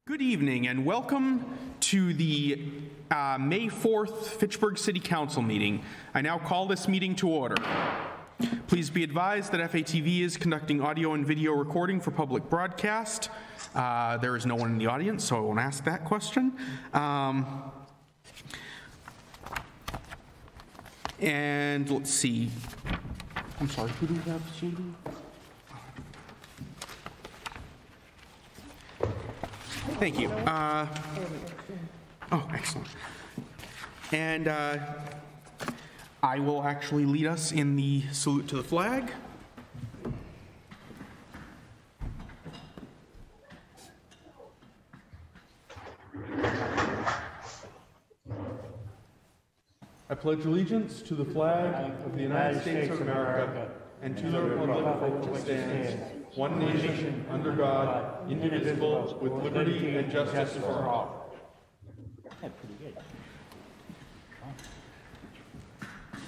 Good evening and welcome to the May 4th Fitchburg City Council meeting. I now call this meeting to order. Please be advised that FATV is conducting audio and video recording for public broadcast. There is no one in the audience, so I won't ask that question. And let's see. I'm sorry, who do we have shading? Thank you. Oh, excellent. And I will actually lead us in the salute to the flag. I pledge allegiance to the flag of the United States of America and to the republic for which it stands, one nation, under God, indivisible, with liberty and justice for all.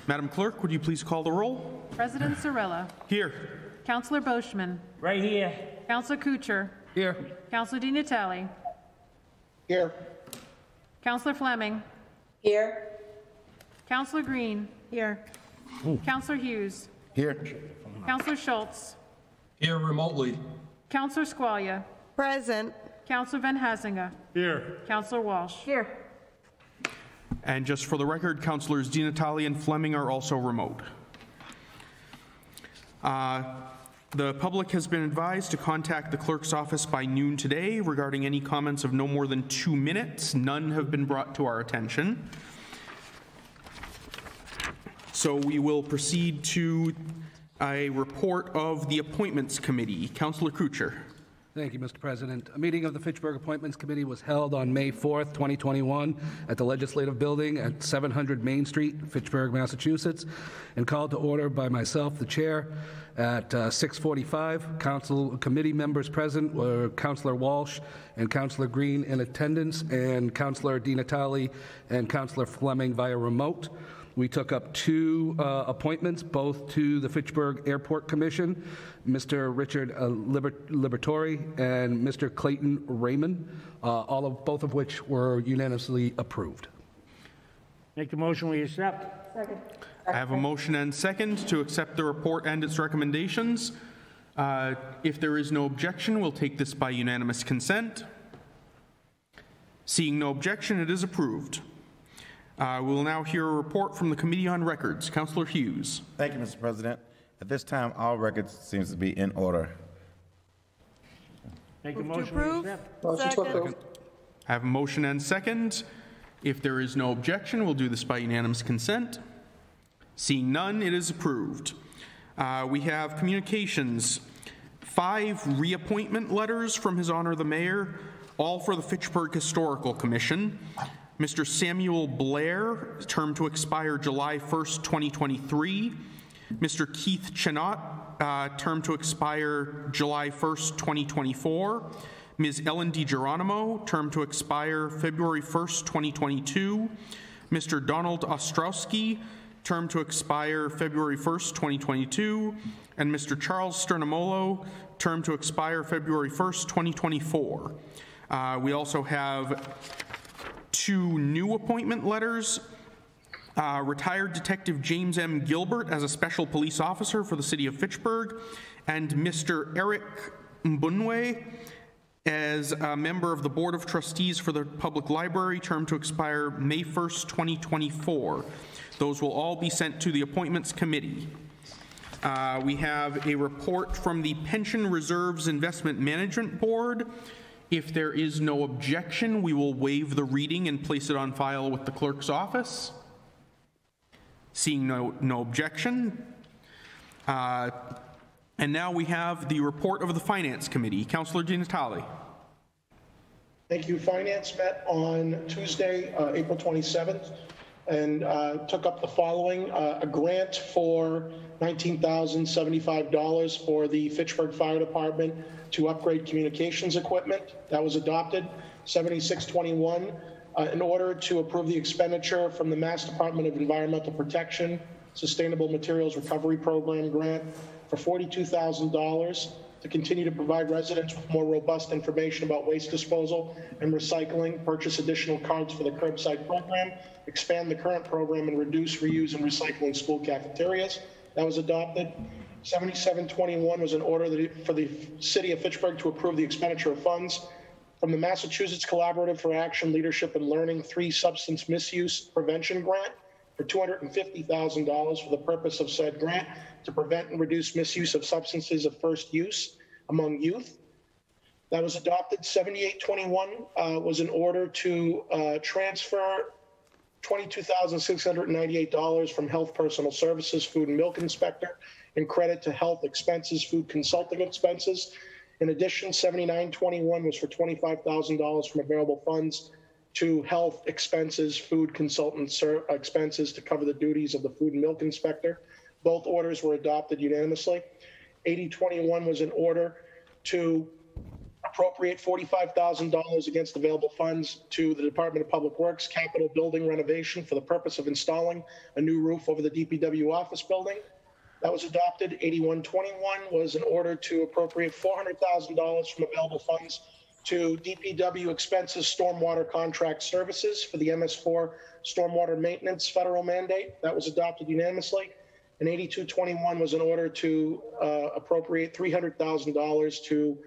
Madam Clerk, would you please call the roll? President Zarella. Here. Councillor Boschman. Right here. Councillor Kuchar. Here. Councillor Di Natale. Here. Councillor Fleming. Here. Councillor Green. Here. Councillor Hughes. Here. Councillor Schultz. Here remotely. Councillor Squalia. Present. Councillor Van Hazinga. Here. Councillor Walsh. Here. And just for the record, Councillors Di Natale and Fleming are also remote. The public has been advised to contact the clerk's office by noon today regarding any comments of no more than 2 minutes. None have been brought to our attention. So we will proceed to a report of the Appointments Committee. Councillor Kuchar. Thank you, Mr. President. A meeting of the Fitchburg Appointments Committee was held on May 4th, 2021 at the Legislative Building at 700 Main Street, Fitchburg, Massachusetts, and called to order by myself, the chair, at 6:45. Council committee members present were Councillor Walsh and Councillor Green in attendance, and Councillor Di Natale and Councillor Fleming via remote. We took up 2 appointments, both to the Fitchburg Airport Commission, Mr. Richard Liberatore and Mr. Clayton Raymond, both of which were unanimously approved. Make the motion we accept. Second. I have a motion and second to accept the report and its recommendations. If there is no objection, we'll take this by unanimous consent. Seeing no objection, it is approved. We will now hear a report from the Committee on Records. Councillor Hughes. Thank you, Mr. President. At this time, all records seems to be in order. Make the Move to motion we approve. accept. Second. I have a motion and second. If there is no objection, we'll do this by unanimous consent. Seeing none, it is approved. We have communications. 5 reappointment letters from His Honor the Mayor, all for the Fitchburg Historical Commission. Mr. Samuel Blair, term to expire July 1st, 2023. Mr. Keith Chenot, term to expire July 1st, 2024. Ms. Ellen DiGeronimo, term to expire February 1st, 2022. Mr. Donald Ostrowski, term to expire February 1st, 2022. And Mr. Charles Sternamolo, term to expire February 1st, 2024. We also have 2 new appointment letters. Retired Detective James M. Gilbert as a special police officer for the city of Fitchburg, and Mr. Eric Mbunwe as a member of the Board of Trustees for the Public Library, term to expire May 1st, 2024. Those will all be sent to the Appointments Committee. We have a report from the Pension Reserves Investment Management Board. If there is no objection, we will waive the reading and place it on file with the clerk's office. Seeing no objection. And now we have the report of the Finance Committee. Councillor Di Natale. Thank you. Finance met on Tuesday, April 27th, and took up the following. A grant for $19,075 for the Fitchburg Fire Department to upgrade communications equipment. That was adopted. 7621, in order to approve the expenditure from the Mass Department of Environmental Protection Sustainable Materials Recovery Program grant for $42,000 to continue to provide residents with more robust information about waste disposal and recycling, purchase additional cards for the curbside program, expand the current program, and reduce, reuse, and recycle in school cafeterias. That was adopted. 7721 was an order for the City of Fitchburg to approve the expenditure of funds from the Massachusetts Collaborative for Action, Leadership, and Learning 3 Substance Misuse Prevention Grant for $250,000 for the purpose of said grant to prevent and reduce misuse of substances of first use among youth. That was adopted. 7821 was an order to transfer $22,698 from Health Personal Services Food and Milk Inspector and credit to health expenses, food consulting expenses. In addition, 7921 was for $25,000 from available funds to health expenses, food consultant expenses to cover the duties of the food and milk inspector. Both orders were adopted unanimously. 8021 was an order to appropriate $45,000 against available funds to the Department of Public Works capital building renovation for the purpose of installing a new roof over the DPW office building. That was adopted. 8121 was an order to appropriate $400,000 from available funds to DPW expenses stormwater contract services for the MS4 stormwater maintenance federal mandate. That was adopted unanimously. And 8221 was an order to appropriate $300,000 to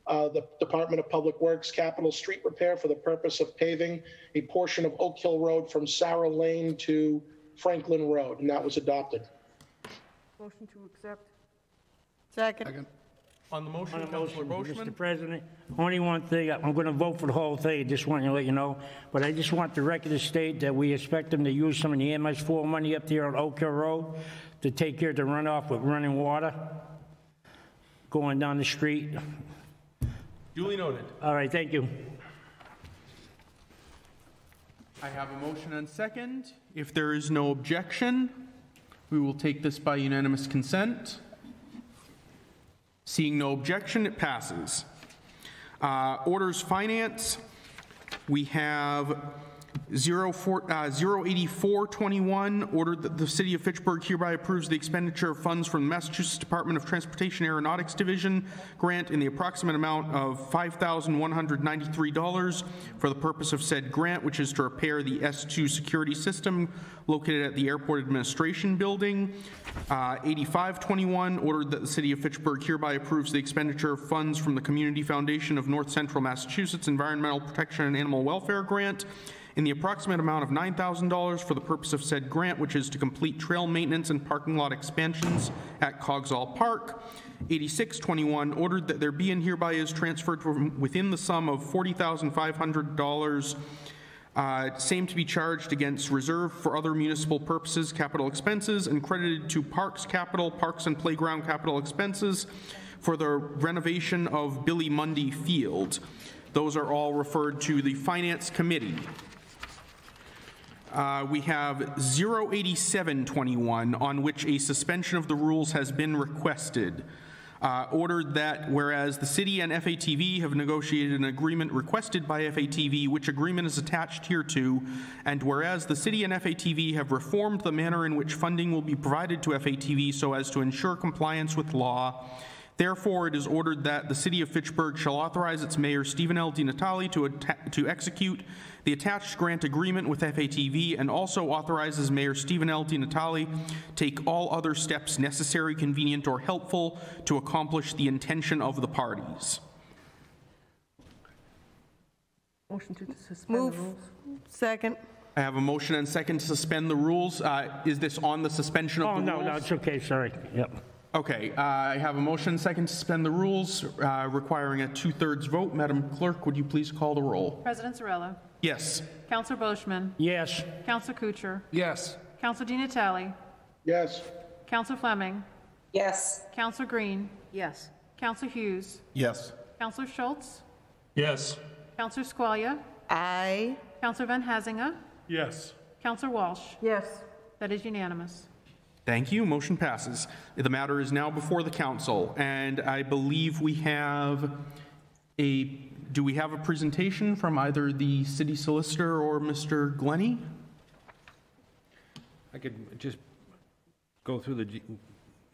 the Department of Public Works capital street repair for the purpose of paving a portion of Oak Hill Road from Sarah Lane to Franklin Road, and that was adopted. Motion to accept. Second. On the motion, On the Councilor motion, Boschman. Mr. President, only one thing, I'm going to vote for the whole thing, just wanted to let you know, but I just want the record to state that we expect them to use some of the MS4 money up there on Oak Hill Road to take care of the runoff with running water going down the street. Duly noted. All right, thank you. I have a motion and second. If there is no objection, we will take this by unanimous consent. Seeing no objection, it passes. Orders finance, we have 08421, ordered that the City of Fitchburg hereby approves the expenditure of funds from the Massachusetts Department of Transportation Aeronautics Division grant in the approximate amount of $5,193 for the purpose of said grant, which is to repair the S2 security system located at the Airport Administration Building. 8521, ordered that the City of Fitchburg hereby approves the expenditure of funds from the Community Foundation of North Central Massachusetts Environmental Protection and Animal Welfare Grant in the approximate amount of $9,000 for the purpose of said grant, which is to complete trail maintenance and parking lot expansions at Coggeshall Park. 8621, ordered that there be and hereby is transferred from within the sum of $40,500, same to be charged against reserve for other municipal purposes, capital expenses, and credited to Parks Capital, Parks and Playground capital expenses for the renovation of Billy Mundy Field. Those are all referred to the Finance Committee. We have 08721, on which a suspension of the rules has been requested. Ordered that whereas the city and FATV have negotiated an agreement requested by FATV, which agreement is attached hereto, and whereas the city and FATV have reformed the manner in which funding will be provided to FATV so as to ensure compliance with law, therefore, it is ordered that the City of Fitchburg shall authorize its mayor, Stephen L. DiNatale, to execute the attached grant agreement with FATV, and also authorizes Mayor Stephen L. DiNatale take all other steps necessary, convenient, or helpful to accomplish the intention of the parties. Motion to suspend the rules. Second. I have a motion and second to suspend the rules. Is this on the suspension of Oh, the no, rules? no, it's okay, sorry. Yep. Okay, I have a motion and second to suspend the rules, requiring a 2/3 vote. Madam Clerk, would you please call the roll? President Zarella. Yes. Counselor Boschman. Yes. Counselor Kucher. Yes. Counselor DiNatale. Yes. Counselor Fleming. Yes. Counselor Green. Yes. Counselor Hughes. Yes. Counselor Schultz. Yes. Counselor Squalia. Aye. Counselor Van Hazinga. Yes. Counselor Walsh. Yes. That is unanimous. Thank you. Motion passes. The matter is now before the council, and I believe we have do we have a presentation from either the city solicitor or Mr. Glennie? I could just go through the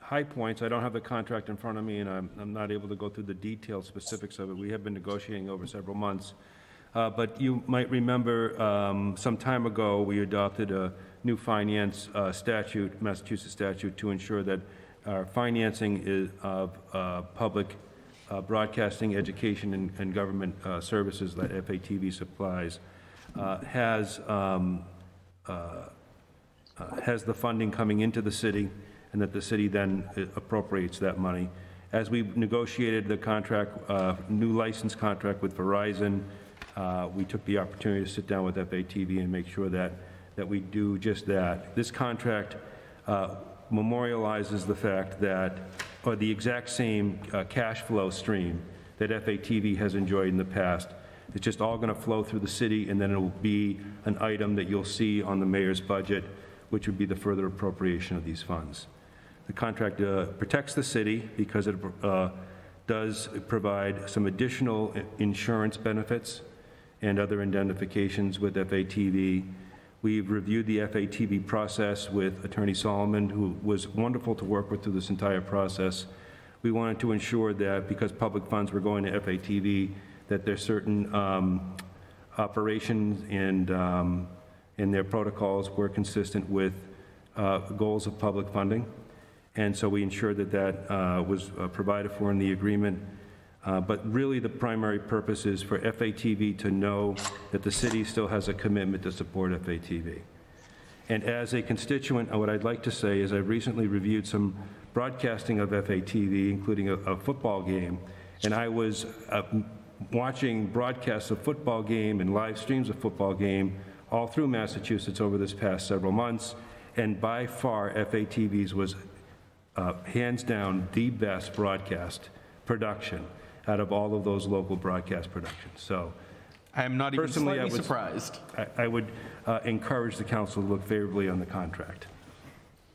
high points, I don't have the contract in front of me, and I'm not able to go through the detailed specifics of it. We have been negotiating over several months. But you might remember some time ago, we adopted a new finance statute, Massachusetts statute, to ensure that our financing of public broadcasting, education, and government services that FATV supplies has the funding coming into the city, and that the city then appropriates that money. As we negotiated the contract, new license contract with Verizon, we took the opportunity to sit down with FATV and make sure that we do just that. This contract memorializes the fact that, or the exact same cash flow stream that FATV has enjoyed in the past. It's just all going to flow through the city, and then it will be an item that you'll see on the mayor's budget, which would be the further appropriation of these funds. The contract protects the city because it does provide some additional insurance benefits and other indemnifications with FATV. We've reviewed the FATV process with Attorney Solomon, who was wonderful to work with through this entire process. We wanted to ensure that because public funds were going to FATV, that there's certain operations and their protocols were consistent with goals of public funding. And so we ensured that that was provided for in the agreement. But really the primary purpose is for FATV to know that the city still has a commitment to support FATV. And as a constituent, what I'd like to say is I've recently reviewed some broadcasting of FATV, including a football game, and I was watching broadcasts of football game and live streams of football game all through Massachusetts over this past several months, and by far FATV's was hands down the best broadcast production out of all of those local broadcast productions. So I am not even personally, slightly surprised. I would encourage the council to look favorably on the contract.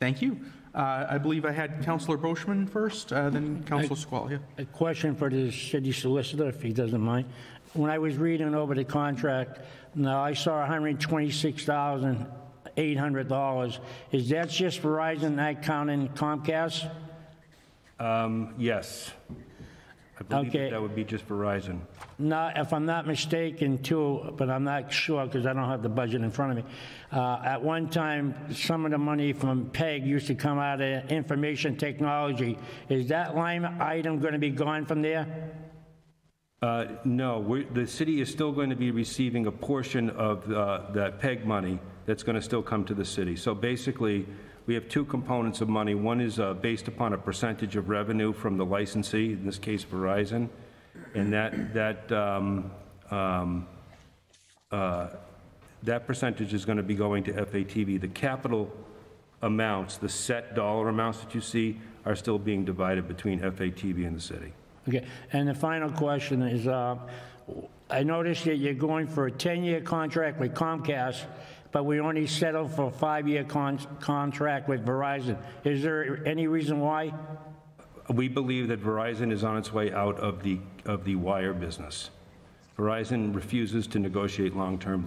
Thank you. I believe I had Councillor Boschman first, then Councillor Squalia. A question for the city solicitor, if he doesn't mind. When I was reading over the contract, now I saw $126,800. Is that just Verizon, not counting Comcast? Yes. I believe Okay. that would be just Verizon. Not, if I'm not mistaken, too, but I'm not sure because I don't have the budget in front of me. At one time, some of the money from PEG used to come out of information technology. Is that line item going to be gone from there? No, the city is still going to be receiving a portion of that PEG money that's going to still come to the city. So basically, we have two components of money. One is based upon a percentage of revenue from the licensee, in this case Verizon, and that percentage is going to be going to FATV. The capital amounts, the set dollar amounts that you see, are still being divided between FATV and the city. Okay, and the final question is, I noticed that you're going for a 10-year contract with Comcast, but we only settled for a 5-year contract with Verizon. Is there any reason why? We believe that Verizon is on its way out of the wire business. Verizon refuses to negotiate long-term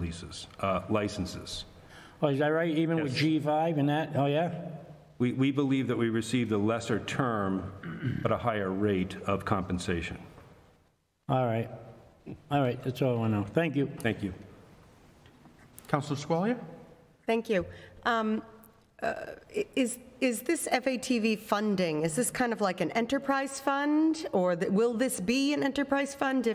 licenses. Oh, is that right, even with G5 and that? Oh, yeah? We believe that we received a lesser term, but a higher rate of compensation. All right. All right, that's all I want to know. Thank you. Thank you. Councillor Squalia? Thank you. Is this FATV funding, is this kind of like an enterprise fund, or will this be an enterprise fund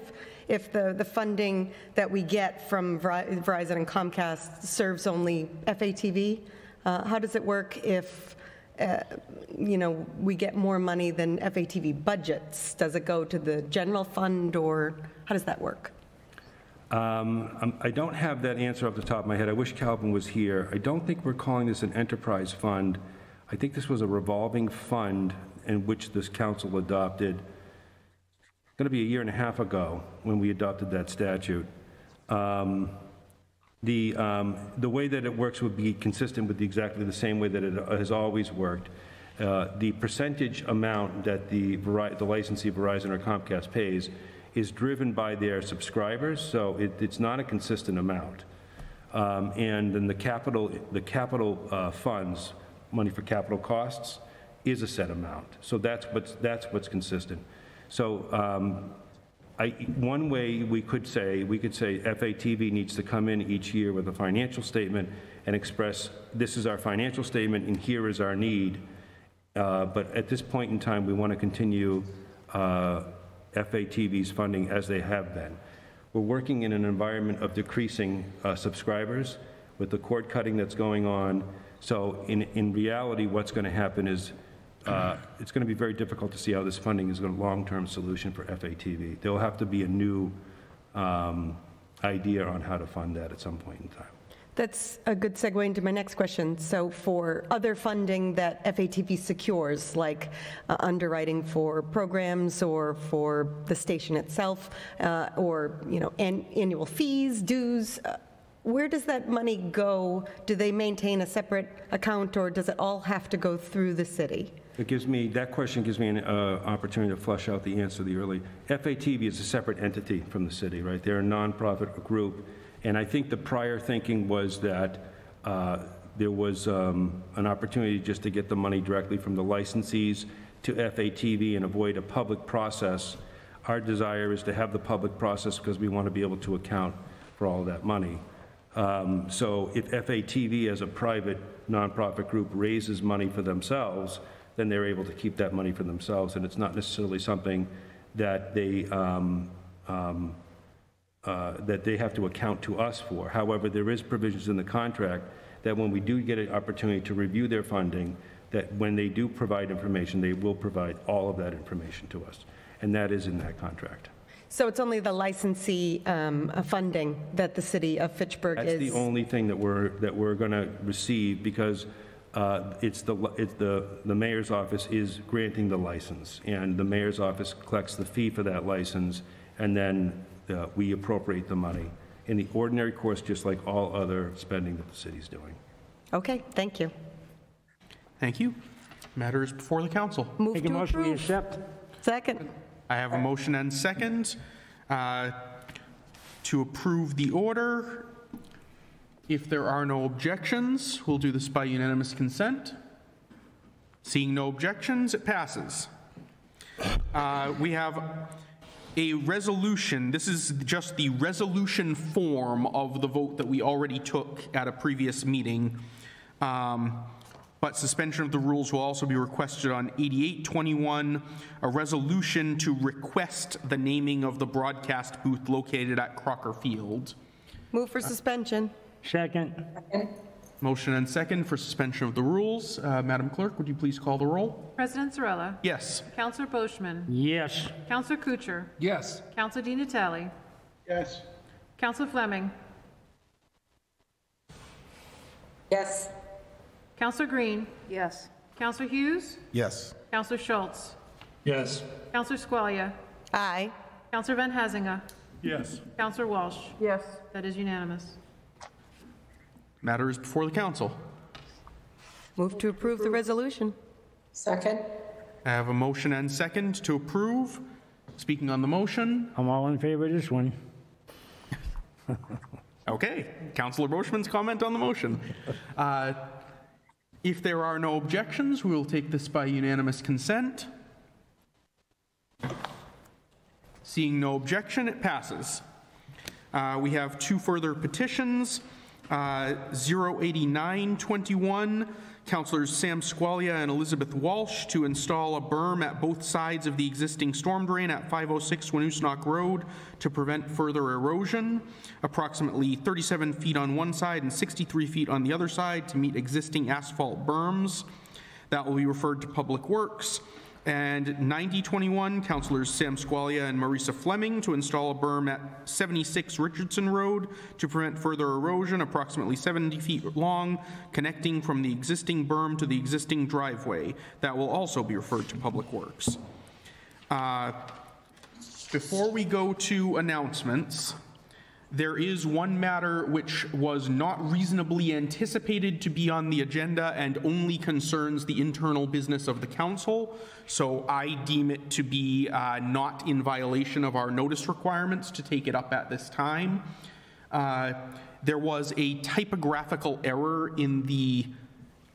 if the funding that we get from Verizon and Comcast serves only FATV? How does it work if, we get more money than FATV budgets? Does it go to the general fund, or how does that work? I don't have that answer off the top of my head. I wish Calvin was here. I don't think we're calling this an enterprise fund. I think this was a revolving fund in which this council adopted, it's going to be a year and a half ago when we adopted that statute. The way that it works would be consistent with exactly the same way that it has always worked. The percentage amount that the licensee Verizon or Comcast pays is driven by their subscribers, so it's not a consistent amount. And then the capital funds, money for capital costs, is a set amount. So that's what's consistent. So one way we could say FATV needs to come in each year with a financial statement and express, this is our financial statement and here is our need. But at this point in time, we want to continue FATV's funding as they have been. We're working in an environment of decreasing subscribers with the cord cutting that's going on. So in reality, what's going to happen is it's going to be very difficult to see how this funding is a long-term solution for FATV. There will have to be a new idea on how to fund that at some point in time. That's a good segue into my next question. So for other funding that FATV secures, like underwriting for programs or for the station itself, or annual fees, dues, where does that money go? Do they maintain a separate account, or does it all have to go through the city? That question gives me an opportunity to flesh out the answer to the early. FATV is a separate entity from the city, right? They're a nonprofit group. And I think the prior thinking was that there was an opportunity just to get the money directly from the licensees to FATV and avoid a public process. Our desire is to have the public process because we want to be able to account for all of that money. So if FATV as a private nonprofit group raises money for themselves, then they're able to keep that money for themselves, and it's not necessarily something that they have to account to us for. However, there is provisions in the contract that when we do get an opportunity to review their funding, that when they do provide information, they will provide all of that information to us, and that is in that contract. So it's only the licensee funding that the city of Fitchburg is... That's the only thing that we're going to receive, because it's the mayor's office is granting the license, and the mayor's office collects the fee for that license, and then we appropriate the money in the ordinary course, just like all other spending that the city's doing. Okay, thank you. Thank you. Matter is before the council. Move Make a to motion, we approve. accept. Second. I have a motion and second to approve the order. If there are no objections, we'll do this by unanimous consent. Seeing no objections, it passes. We have a resolution. This is just the resolution form of the vote that we already took at a previous meeting. But suspension of the rules will also be requested on 8821, a resolution to request the naming of the broadcast booth located at Crocker Field. Move for suspension. Second. Motion and second for suspension of the rules. Madam Clerk, would you please call the roll? President Zarella. Yes. Counselor Boishman. Yes. Counselor Kuchar. Yes. Counselor Di Natale. Yes. Counselor Fleming. Yes. Counselor Green. Yes. Counselor Hughes. Yes. Counselor Schultz. Yes. Counselor Squalia. Aye. Counselor Van Hazinga. Yes. Counselor Walsh. Yes. That is unanimous. Matter is before the council. Move to approve the resolution. Second. I have a motion and second to approve. Speaking on the motion. I'm all in favor of this one. Okay. Councilor Boishman's comment on the motion. If there are no objections, we will take this by unanimous consent. Seeing no objection, it passes. We have two further petitions. 08921, Councilors Sam Squalia and Elizabeth Walsh to install a berm at both sides of the existing storm drain at 506 Winoosknock Road to prevent further erosion, approximately 37 feet on one side and 63 feet on the other side to meet existing asphalt berms. That will be referred to Public Works. And 9021, Councilors Sam Squalia and Marisa Fleming to install a berm at 76 Richardson Road to prevent further erosion, approximately 70 feet long, connecting from the existing berm to the existing driveway. That will also be referred to Public Works. Before we go to announcements, there is one matter which was not reasonably anticipated to be on the agenda and only concerns the internal business of the council, so I deem it to be not in violation of our notice requirements to take it up at this time. There was a typographical error in the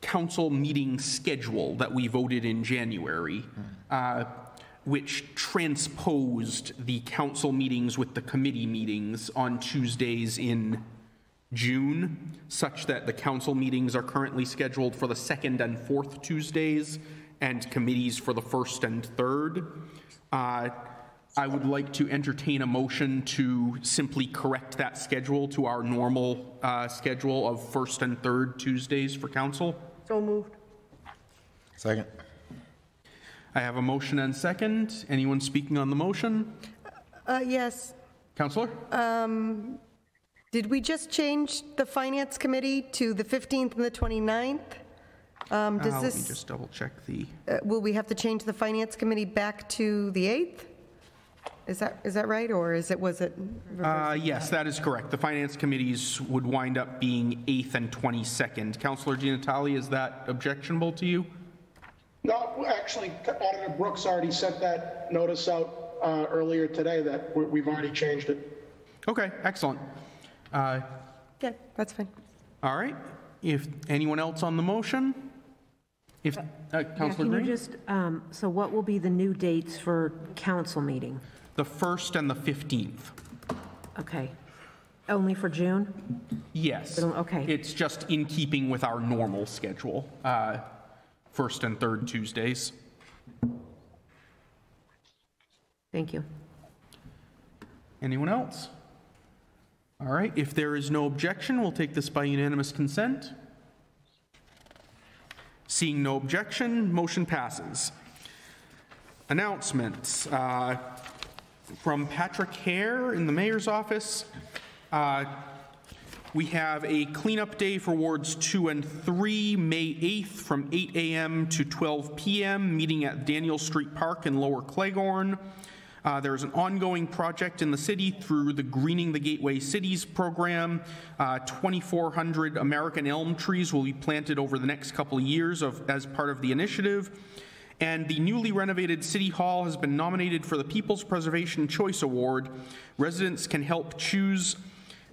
council meeting schedule that we voted in January, which transposed the council meetings with the committee meetings on Tuesdays in June, such that the council meetings are currently scheduled for the 2nd and 4th Tuesdays, and committees for the 1st and 3rd. I would like to entertain a motion to simply correct that schedule to our normal schedule of 1st and 3rd Tuesdays for council. So moved. Second. I have a motion and second. Anyone speaking on the motion? Yes. Councillor? Did we just change the Finance Committee to the 15th and the 29th? Does Let me this, just double check the... will we have to change the Finance Committee back to the 8th? Is that right, or was it? Yes, that is correct. The finance committees would wind up being 8th and 22nd. Councillor Di Natale, is that objectionable to you? No, actually, Auditor Brooks already sent that notice out earlier today that we've already changed it. Okay, excellent. Okay, that's fine. All right. If anyone else on the motion? If Councillor Green? Can you just, so what will be the new dates for council meeting? The 1st and the 15th. Okay. Only for June? Yes. Okay. It's just in keeping with our normal schedule, 1st and 3rd Tuesdays. Thank you. Anyone else? All right, if there is no objection, we'll take this by unanimous consent. Seeing no objection, motion passes. Announcements. From Patrick Hare in the mayor's office, we have a cleanup day for wards 2 and 3, May 8th from 8 a.m. to 12 p.m., meeting at Daniel Street Park in Lower Cleghorn. There's an ongoing project in the city through the Greening the Gateway Cities program. 2,400 American elm trees will be planted over the next couple of years as part of the initiative. And the newly renovated City Hall has been nominated for the People's Preservation Choice Award. Residents can help choose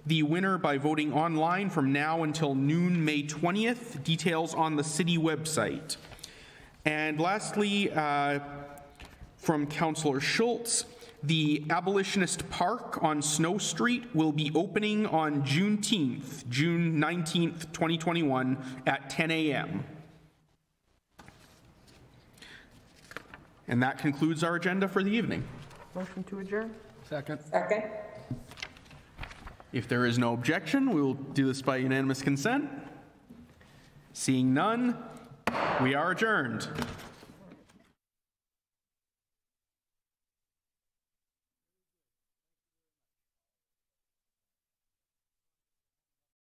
the winner by voting online from now until noon, May 20th. Details on the city website. And lastly, from Councillor Schultz, the Abolitionist Park on Snow Street will be opening on Juneteenth, June 19th, 2021 at 10 a.m. And that concludes our agenda for the evening. Motion to adjourn? Second. Second. If there is no objection, we will do this by unanimous consent. Seeing none, we are adjourned.